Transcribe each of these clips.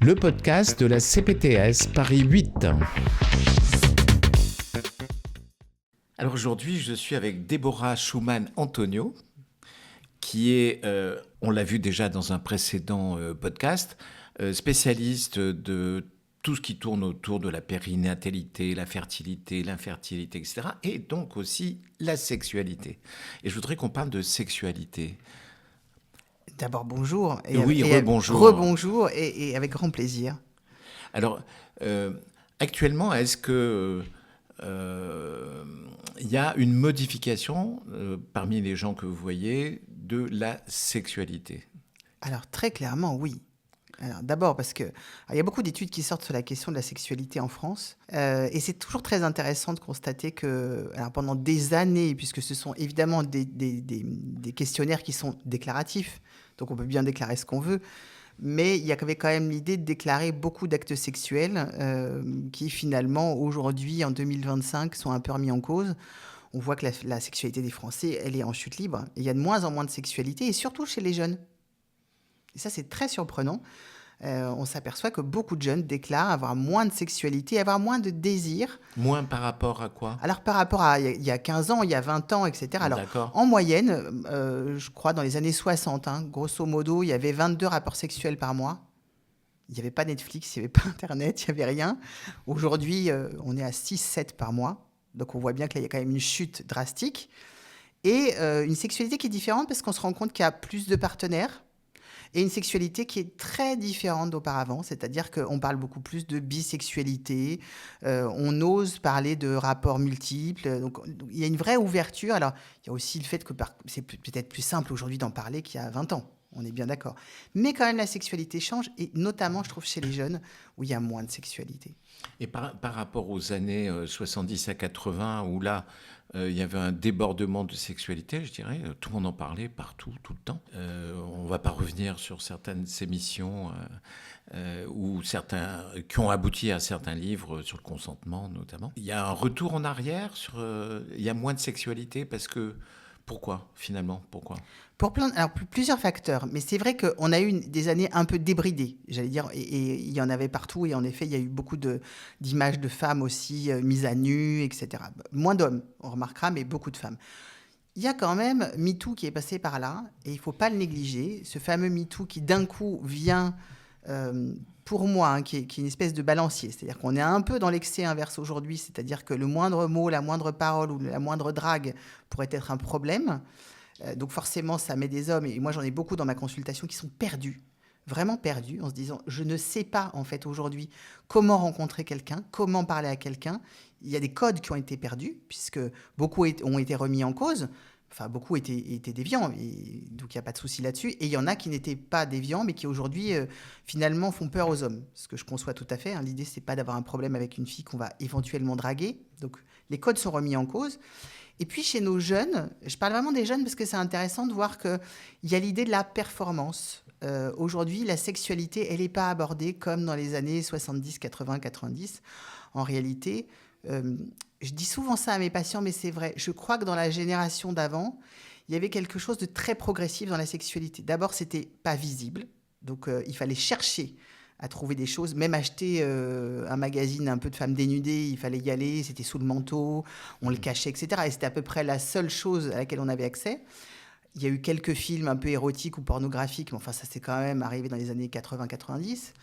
le podcast de la CPTS Paris 8. Alors aujourd'hui, je suis avec Déborah Schumann-Antonio, qui est, on l'a vu déjà dans un précédent podcast, spécialiste de tout ce qui tourne autour de la périnatalité, la fertilité, l'infertilité, etc. Et donc aussi la sexualité. Et je voudrais qu'on parle de sexualité. D'abord, bonjour. Rebonjour. Rebonjour et avec grand plaisir. Alors, actuellement, est-ce que y a une modification parmi les gens que vous voyez de la sexualité? Alors, très clairement, oui. Alors, d'abord, parce qu'il y a beaucoup d'études qui sortent sur la question de la sexualité en France. Et c'est toujours très intéressant de constater que, alors pendant des années, puisque ce sont évidemment des questionnaires qui sont déclaratifs, donc on peut bien déclarer ce qu'on veut, mais il y avait quand même l'idée de déclarer beaucoup d'actes sexuels qui finalement, aujourd'hui, en 2025, sont un peu remis en cause. On voit que la sexualité des Français, elle est en chute libre. Et il y a de moins en moins de sexualité, et surtout chez les jeunes. Et ça, c'est très surprenant. On s'aperçoit que beaucoup de jeunes déclarent avoir moins de sexualité, avoir moins de désir. Moins par rapport à quoi? Alors, par rapport à il y a 15 ans, il y a 20 ans, etc. Alors, D'accord. en moyenne, je crois dans les années 60, grosso modo, il y avait 22 rapports sexuels par mois. Il n'y avait pas Netflix, il n'y avait pas Internet, il n'y avait rien. Aujourd'hui, on est à 6-7 par mois. Donc, on voit bien qu'il y a quand même une chute drastique. Et une sexualité qui est différente parce qu'on se rend compte qu'il y a plus de partenaires. Et une sexualité qui est très différente d'auparavant, c'est-à-dire qu'on parle beaucoup plus de bisexualité, on ose parler de rapports multiples, donc il y a une vraie ouverture. Alors, il y a aussi le fait que c'est peut-être plus simple aujourd'hui d'en parler qu'il y a 20 ans, on est bien d'accord. Mais quand même, la sexualité change, et notamment, je trouve, chez les jeunes, où il y a moins de sexualité. Et par rapport aux années 70 à 80, où là, il y avait un débordement de sexualité, je dirais, tout le monde en parlait partout, tout le temps. On ne va pas revenir sur certaines émissions ou certains qui ont abouti à certains livres sur le consentement, notamment. Il y a un retour en arrière, il y a moins de sexualité parce que... Pourquoi, finalement? Pourquoi? Pour plusieurs facteurs, mais c'est vrai qu'on a eu des années un peu débridées, j'allais dire, et il y en avait partout, et en effet, il y a eu beaucoup d'images de femmes aussi mises à nu, etc. Moins d'hommes, on remarquera, mais beaucoup de femmes. Il y a quand même MeToo qui est passé par là, et il ne faut pas le négliger, ce fameux MeToo qui d'un coup vient, pour moi, qui est une espèce de balancier, c'est-à-dire qu'on est un peu dans l'excès inverse aujourd'hui, c'est-à-dire que le moindre mot, la moindre parole ou la moindre drague pourrait être un problème. Donc forcément, ça met des hommes, et moi j'en ai beaucoup dans ma consultation, qui sont perdus, vraiment perdus, en se disant « je ne sais pas en fait aujourd'hui comment rencontrer quelqu'un, comment parler à quelqu'un ». Il y a des codes qui ont été perdus, puisque beaucoup ont été remis en cause, enfin beaucoup étaient déviants, et donc il n'y a pas de souci là-dessus, et il y en a qui n'étaient pas déviants, mais qui aujourd'hui finalement font peur aux hommes, ce que je conçois tout à fait. L'idée, c'est pas d'avoir un problème avec une fille qu'on va éventuellement draguer, donc les codes sont remis en cause. Et puis chez nos jeunes, je parle vraiment des jeunes parce que c'est intéressant de voir qu'il y a l'idée de la performance. Aujourd'hui, la sexualité, elle n'est pas abordée comme dans les années 70, 80, 90. En réalité, je dis souvent ça à mes patients, mais c'est vrai. Je crois que dans la génération d'avant, il y avait quelque chose de très progressif dans la sexualité. D'abord, c'était pas visible, donc il fallait chercher à trouver des choses, même acheter un magazine un peu de femmes dénudées, il fallait y aller, c'était sous le manteau, on le cachait, etc. Et c'était à peu près la seule chose à laquelle on avait accès. Il y a eu quelques films un peu érotiques ou pornographiques, mais enfin ça c'est quand même arrivé dans les années 80-90.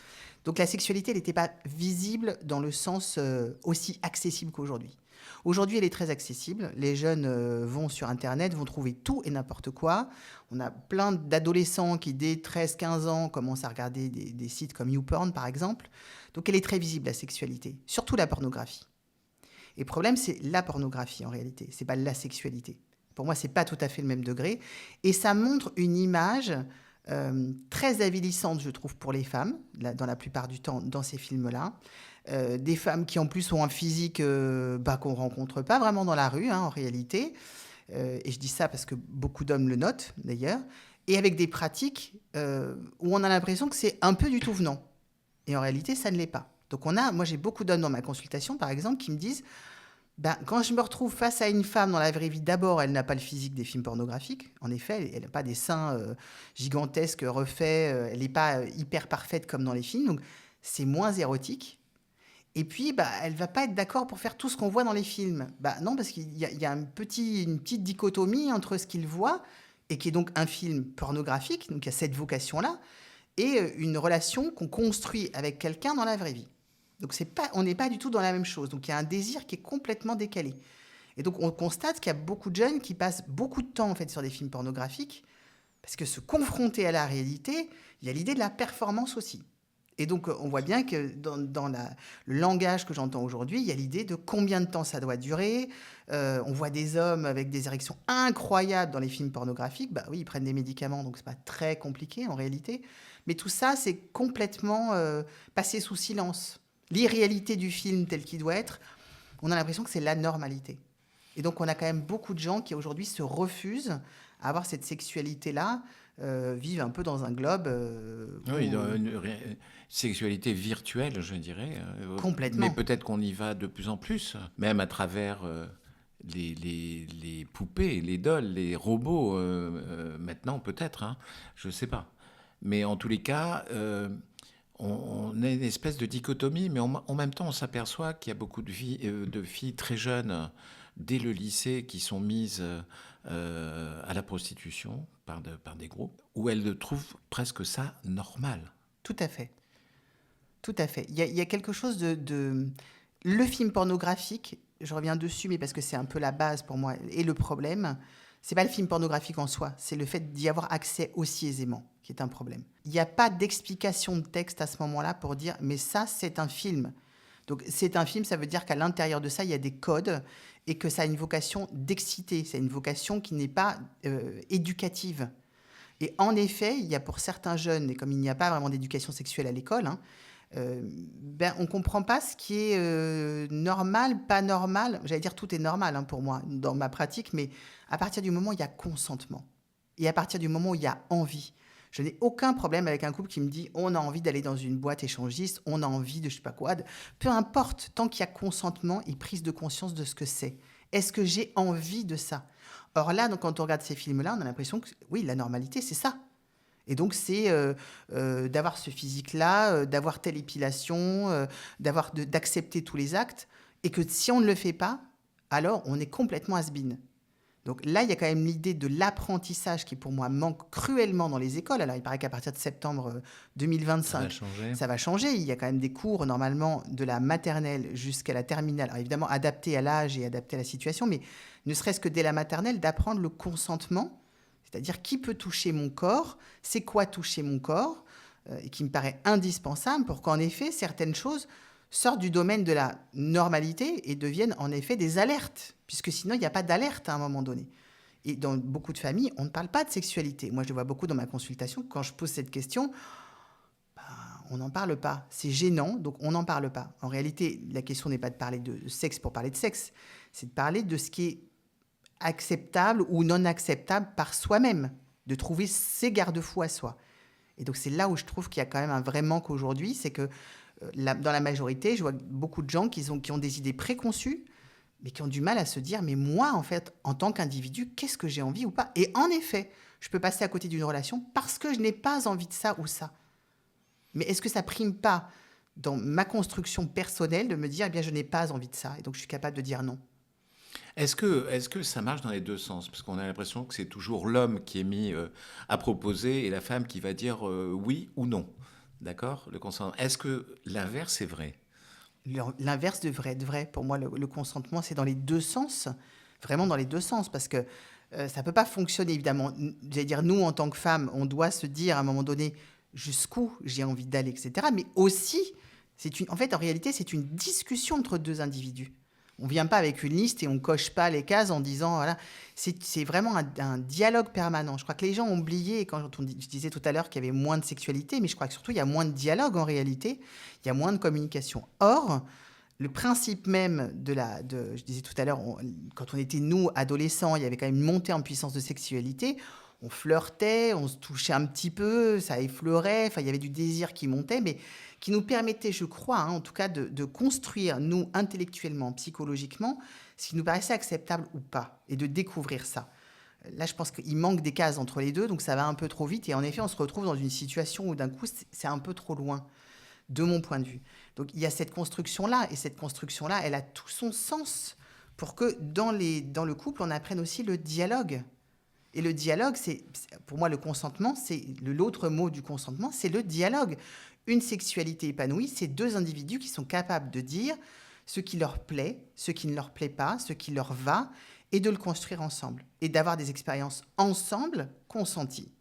Donc la sexualité, elle n'était pas visible dans le sens aussi accessible qu'aujourd'hui. Aujourd'hui, elle est très accessible. Les jeunes vont sur Internet, vont trouver tout et n'importe quoi. On a plein d'adolescents qui, dès 13-15 ans, commencent à regarder des sites comme YouPorn, par exemple. Donc, elle est très visible, la sexualité, surtout la pornographie. Et le problème, c'est la pornographie, en réalité. Ce n'est pas la sexualité. Pour moi, ce n'est pas tout à fait le même degré. Et ça montre une image très avilissante, je trouve, pour les femmes, dans la plupart du temps, dans ces films-là. Des femmes qui en plus ont un physique qu'on ne rencontre pas vraiment dans la rue, en réalité. Et je dis ça parce que beaucoup d'hommes le notent, d'ailleurs. Et avec des pratiques où on a l'impression que c'est un peu du tout venant. Et en réalité, ça ne l'est pas. Donc moi j'ai beaucoup d'hommes dans ma consultation, par exemple, qui me disent quand je me retrouve face à une femme dans la vraie vie, d'abord, elle n'a pas le physique des films pornographiques. En effet, elle n'a pas des seins gigantesques refaits. Elle n'est pas hyper parfaite comme dans les films. Donc, c'est moins érotique. Et puis, bah, elle va pas être d'accord pour faire tout ce qu'on voit dans les films. Bah non, parce qu'il y a une petite dichotomie entre ce qu'il voit, et qui est donc un film pornographique, donc il y a cette vocation-là, et une relation qu'on construit avec quelqu'un dans la vraie vie. Donc on n'est pas du tout dans la même chose. Donc il y a un désir qui est complètement décalé. Et donc on constate qu'il y a beaucoup de jeunes qui passent beaucoup de temps en fait sur des films pornographiques, parce que se confronter à la réalité, il y a l'idée de la performance aussi. Et donc, on voit bien que le langage que j'entends aujourd'hui, il y a l'idée de combien de temps ça doit durer. On voit des hommes avec des érections incroyables dans les films pornographiques. Bah oui, ils prennent des médicaments, donc c'est pas très compliqué en réalité. Mais tout ça, c'est complètement passé sous silence. L'irréalité du film tel qu'il doit être, on a l'impression que c'est la normalité. Et donc, on a quand même beaucoup de gens qui aujourd'hui se refusent à avoir cette sexualité-là, vivent un peu dans un globe Oui, où... dans une sexualité virtuelle, je dirais. Mais Complètement. peut-être qu'on y va de plus en plus, même à travers les poupées, les dolls, les robots, maintenant peut-être, hein, je ne sais pas. Mais en tous les cas, on a une espèce de dichotomie, mais en même temps, on s'aperçoit qu'il y a beaucoup de filles très jeunes, dès le lycée, qui sont mises à la prostitution par des groupes, où elles trouvent presque ça normal. Tout à fait. Tout à fait. Il y a quelque chose Le film pornographique, je reviens dessus, mais parce que c'est un peu la base pour moi, et le problème, c'est pas le film pornographique en soi, c'est le fait d'y avoir accès aussi aisément qui est un problème. Il n'y a pas d'explication de texte à ce moment-là pour dire, mais ça, c'est un film. Donc, c'est un film, ça veut dire qu'à l'intérieur de ça, il y a des codes et que ça a une vocation d'exciter. C'est une vocation qui n'est pas éducative. Et en effet, il y a pour certains jeunes, et comme il n'y a pas vraiment d'éducation sexuelle à l'école, hein, on ne comprend pas ce qui est normal, pas normal. J'allais dire tout est normal hein, pour moi dans ma pratique, mais à partir du moment où il y a consentement et à partir du moment où il y a envie. Je n'ai aucun problème avec un couple qui me dit on a envie d'aller dans une boîte échangiste, on a envie de je sais pas quoi. Peu importe, tant qu'il y a consentement et prise de conscience de ce que c'est. Est-ce que j'ai envie de ça? Or là, donc, quand on regarde ces films-là, on a l'impression que oui, la normalité, c'est ça. Et donc, c'est d'avoir ce physique-là, d'avoir telle épilation, d'accepter tous les actes, et que si on ne le fait pas, alors on est complètement has-been. Donc là, il y a quand même l'idée de l'apprentissage qui, pour moi, manque cruellement dans les écoles. Alors, il paraît qu'à partir de septembre Ça va 2025, changer. ça va changer. Il y a quand même des cours, normalement, de la maternelle jusqu'à la terminale. Alors, évidemment, adaptés à l'âge et adaptés à la situation, mais ne serait-ce que dès la maternelle, d'apprendre le consentement, c'est-à-dire qui peut toucher mon corps, c'est quoi toucher mon corps, et qui me paraît indispensable pour qu'en effet, certaines choses sortent du domaine de la normalité et deviennent en effet des alertes, puisque sinon il n'y a pas d'alerte à un moment donné. Et dans beaucoup de familles, on ne parle pas de sexualité. Moi, je le vois beaucoup dans ma consultation, quand je pose cette question, ben, on n'en parle pas. C'est gênant, donc on n'en parle pas. En réalité, la question n'est pas de parler de sexe pour parler de sexe, c'est de parler de ce qui est acceptable ou non acceptable par soi-même, de trouver ses garde-fous à soi. Et donc c'est là où je trouve qu'il y a quand même un vrai manque aujourd'hui, c'est que dans la majorité, je vois beaucoup de gens qui ont des idées préconçues, mais qui ont du mal à se dire, mais moi, en fait, en tant qu'individu, qu'est-ce que j'ai envie ou pas? Et en effet, je peux passer à côté d'une relation parce que je n'ai pas envie de ça ou ça. Mais est-ce que ça prime pas dans ma construction personnelle de me dire, eh bien, je n'ai pas envie de ça, et donc je suis capable de dire non? Est-ce que ça marche dans les deux sens? Parce qu'on a l'impression que c'est toujours l'homme qui est mis à proposer et la femme qui va dire oui ou non. D'accord? Le consentement. Est-ce que l'inverse est vrai? L'inverse devrait être vrai. Pour moi, le consentement, c'est dans les deux sens, vraiment dans les deux sens, parce que ça ne peut pas fonctionner, évidemment. J'allais dire, nous, en tant que femmes, on doit se dire à un moment donné jusqu'où j'ai envie d'aller, etc. Mais aussi, en fait, en réalité, c'est une discussion entre deux individus. On ne vient pas avec une liste et on ne coche pas les cases en disant, voilà, c'est vraiment un dialogue permanent. Je crois que les gens ont oublié, je disais tout à l'heure qu'il y avait moins de sexualité, mais je crois que surtout, il y a moins de dialogue en réalité, il y a moins de communication. Or, le principe même je disais tout à l'heure, quand on était, nous, adolescents, il y avait quand même une montée en puissance de sexualité, on flirtait, on se touchait un petit peu, ça effleurait, enfin, il y avait du désir qui montait, mais qui nous permettait, je crois, hein, en tout cas, de construire, nous, intellectuellement, psychologiquement, ce qui nous paraissait acceptable ou pas, et de découvrir ça. Là, je pense qu'il manque des cases entre les deux, donc ça va un peu trop vite, et en effet, on se retrouve dans une situation où d'un coup, c'est un peu trop loin. de mon point de vue. Donc il y a cette construction-là, et cette construction-là, elle a tout son sens pour que dans le couple, on apprenne aussi le dialogue. Et le dialogue, pour moi, le consentement, l'autre mot du consentement, c'est le dialogue. Une sexualité épanouie, c'est deux individus qui sont capables de dire ce qui leur plaît, ce qui ne leur plaît pas, ce qui leur va, et de le construire ensemble. Et d'avoir des expériences ensemble consenties.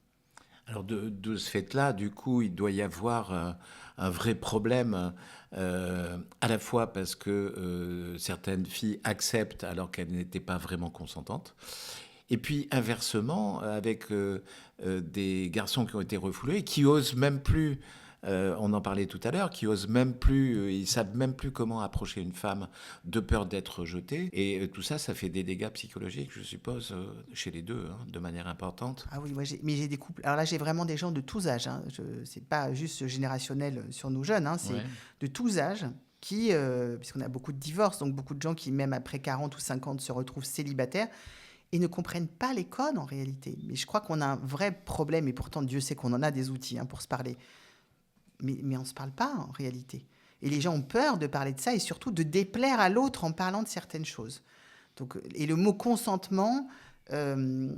Alors de ce fait-là, du coup, il doit y avoir un vrai problème, à la fois parce que certaines filles acceptent alors qu'elles n'étaient pas vraiment consentantes, et puis inversement, avec des garçons qui ont été refoulés et qui osent même plus, on en parlait tout à l'heure, qui osent même plus, ils savent même plus comment approcher une femme de peur d'être rejetés. Et tout ça, ça fait des dégâts psychologiques, je suppose, chez les deux, hein, de manière importante. Ah oui, mais j'ai des couples. Alors là, j'ai vraiment des gens de tous âges. Hein. C'est pas juste générationnel sur nos jeunes, hein, c'est Ouais. de tous âges qui, puisqu'on a beaucoup de divorces, donc beaucoup de gens qui, même après 40 ou 50, se retrouvent célibataires et ne comprennent pas les codes en réalité. Mais je crois qu'on a un vrai problème, et pourtant Dieu sait qu'on en a des outils, hein, pour se parler. Mais on ne se parle pas en réalité. Et les gens ont peur de parler de ça et surtout de déplaire à l'autre en parlant de certaines choses. Donc, et le mot consentement, euh,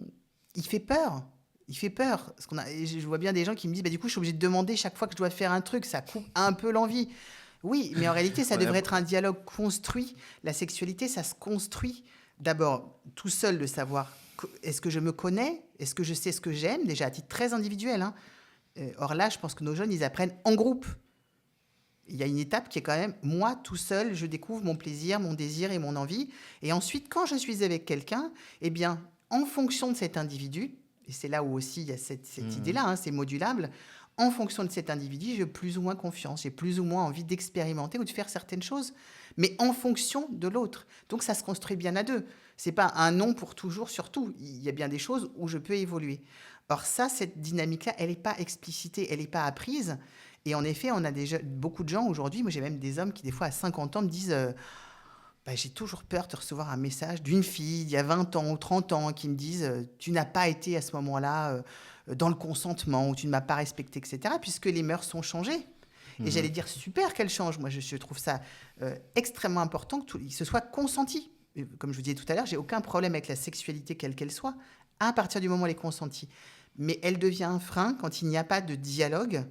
il fait peur. Il fait peur. Je vois bien des gens qui me disent, bah, du coup, je suis obligé de demander chaque fois que je dois faire un truc, ça coupe un peu l'envie. Oui, mais en réalité, ça Ouais, devrait être un dialogue construit. La sexualité, ça se construit d'abord tout seul, de savoir est-ce que je me connais, est-ce que je sais ce que j'aime, déjà à titre très individuel, hein. Or là, je pense que nos jeunes, ils apprennent en groupe. Il y a une étape qui est quand même, moi, tout seul, je découvre mon plaisir, mon désir et mon envie. Et ensuite, quand je suis avec quelqu'un, eh bien, en fonction de cet individu, et c'est là où aussi il y a cette idée-là, hein, c'est modulable, en fonction de cet individu, j'ai plus ou moins confiance, j'ai plus ou moins envie d'expérimenter ou de faire certaines choses, mais en fonction de l'autre. Donc ça se construit bien à deux. C'est pas un non pour toujours, surtout. Il y a bien des choses où je peux évoluer. Or ça, cette dynamique-là, elle n'est pas explicitée, elle n'est pas apprise. Et en effet, on a beaucoup de gens aujourd'hui, moi j'ai même des hommes qui des fois à 50 ans me disent bah, j'ai toujours peur de recevoir un message d'une fille d'il y a 20 ans ou 30 ans qui me disent tu n'as pas été à ce moment-là dans le consentement ou tu ne m'as pas respecté, etc. Puisque les mœurs sont changées. Et j'allais dire super qu'elles changent. Moi je trouve ça extrêmement important que ce soit consenti. Et comme je vous disais tout à l'heure, j'ai aucun problème avec la sexualité quelle qu'elle soit à partir du moment où elle est consentie. Mais elle devient un frein quand il n'y a pas de dialogue,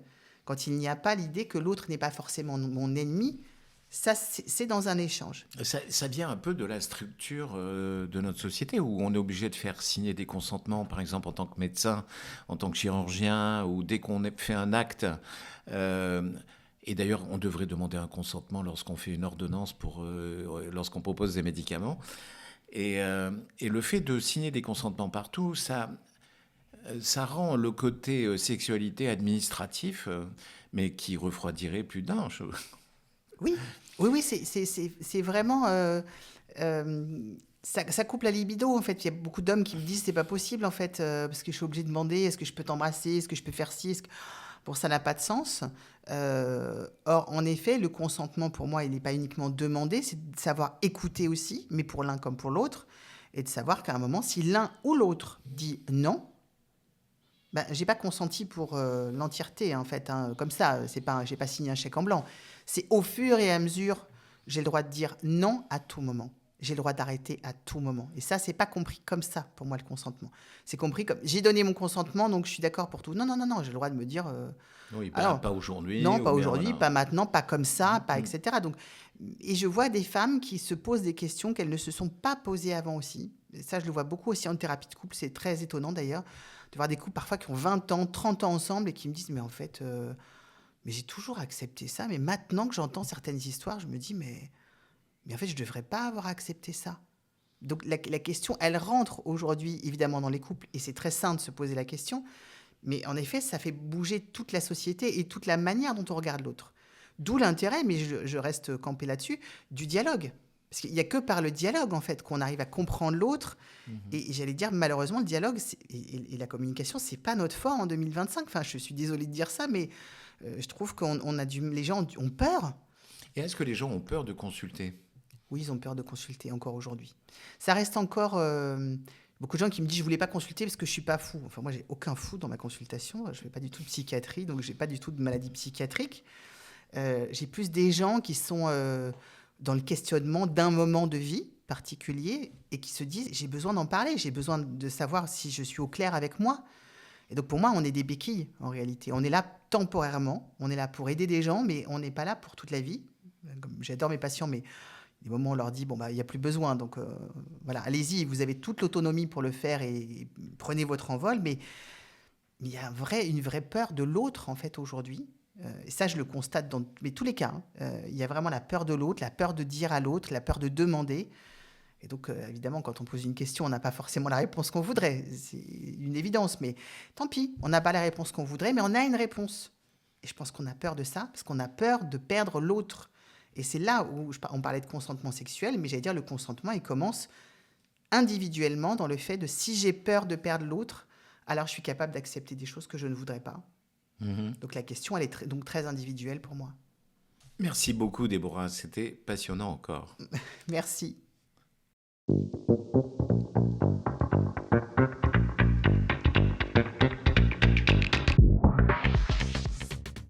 quand il n'y a pas l'idée que l'autre n'est pas forcément mon ennemi. Ça, c'est dans un échange. Ça vient un peu de la structure de notre société où on est obligé de faire signer des consentements, par exemple en tant que médecin, en tant que chirurgien, ou dès qu'on fait un acte. Et d'ailleurs, on devrait demander un consentement lorsqu'on fait une ordonnance, lorsqu'on propose des médicaments. Et le fait de signer des consentements partout, ça rend le côté sexualité administratif, mais qui refroidirait plus d'un. Oui, oui, c'est vraiment... ça coupe la libido, en fait. Il y a beaucoup d'hommes qui me disent c'est pas possible, en fait, parce que je suis obligée de demander est-ce que je peux t'embrasser, est-ce que je peux faire ci, Bon, ça n'a pas de sens. Or, en effet, le consentement, pour moi, il n'est pas uniquement demandé, c'est de savoir écouter aussi, mais pour l'un comme pour l'autre, et de savoir qu'à un moment, si l'un ou l'autre dit non, ben, j'ai pas consenti pour l'entièreté, en fait, hein. Comme ça, j'ai pas signé un chèque en blanc. C'est au fur et à mesure, j'ai le droit de dire non à tout moment. J'ai le droit d'arrêter à tout moment. Et ça, c'est pas compris comme ça, pour moi, le consentement. C'est compris comme j'ai donné mon consentement, donc je suis d'accord pour tout. Non, non, non, non, j'ai le droit de me dire Oui, alors, pas aujourd'hui, non, ou pas bien aujourd'hui, voilà. pas maintenant, pas comme ça, pas etc. Donc, et je vois des femmes qui se posent des questions qu'elles ne se sont pas posées avant aussi. Et ça, je le vois beaucoup aussi en thérapie de couple. C'est très étonnant d'ailleurs de voir des couples parfois qui ont 20 ans, 30 ans ensemble et qui me disent mais en fait, mais j'ai toujours accepté ça. Mais maintenant que j'entends certaines histoires, je me dis mais en fait, je ne devrais pas avoir accepté ça. Donc la question, elle rentre aujourd'hui évidemment dans les couples et c'est très sain de se poser la question. Mais en effet, ça fait bouger toute la société et toute la manière dont on regarde l'autre. D'où l'intérêt, mais je reste campé là-dessus, du dialogue. Parce qu'il n'y a que par le dialogue, en fait, qu'on arrive à comprendre l'autre. Et j'allais dire, malheureusement, le dialogue et la communication, c'est pas notre fort en 2025. Enfin, je suis désolée de dire ça, mais je trouve les gens ont peur. Et est-ce que les gens ont peur de consulter? Oui, ils ont peur de consulter encore aujourd'hui. Ça reste encore beaucoup de gens qui me disent je voulais pas consulter parce que je suis pas fou. Enfin moi j'ai aucun fou dans ma consultation. Je fais pas du tout de psychiatrie, donc j'ai pas du tout de maladie psychiatrique. J'ai plus des gens qui sont dans le questionnement d'un moment de vie particulier et qui se disent, j'ai besoin d'en parler, j'ai besoin de savoir si je suis au clair avec moi. Et donc pour moi, on est des béquilles en réalité. On est là temporairement, on est là pour aider des gens, mais on n'est pas là pour toute la vie. J'adore mes patients, mais des moments où on leur dit, bon, bah, il n'y a plus besoin. Donc voilà, allez-y, vous avez toute l'autonomie pour le faire et prenez votre envol. Mais il y a une vraie peur de l'autre, en fait, aujourd'hui. Et ça, je le constate dans tous les cas, hein. Il y a vraiment la peur de l'autre, la peur de dire à l'autre, la peur de demander. Et donc, évidemment, quand on pose une question, on n'a pas forcément la réponse qu'on voudrait. C'est une évidence, mais tant pis, on n'a pas la réponse qu'on voudrait, mais on a une réponse. Et je pense qu'on a peur de ça, parce qu'on a peur de perdre l'autre. Et c'est là où on parlait de consentement sexuel, mais j'allais dire le consentement, il commence individuellement dans le fait de si j'ai peur de perdre l'autre, alors je suis capable d'accepter des choses que je ne voudrais pas. Mhm. Donc la question, elle est donc très individuelle pour moi. Merci beaucoup, Déborah. C'était passionnant encore. Merci.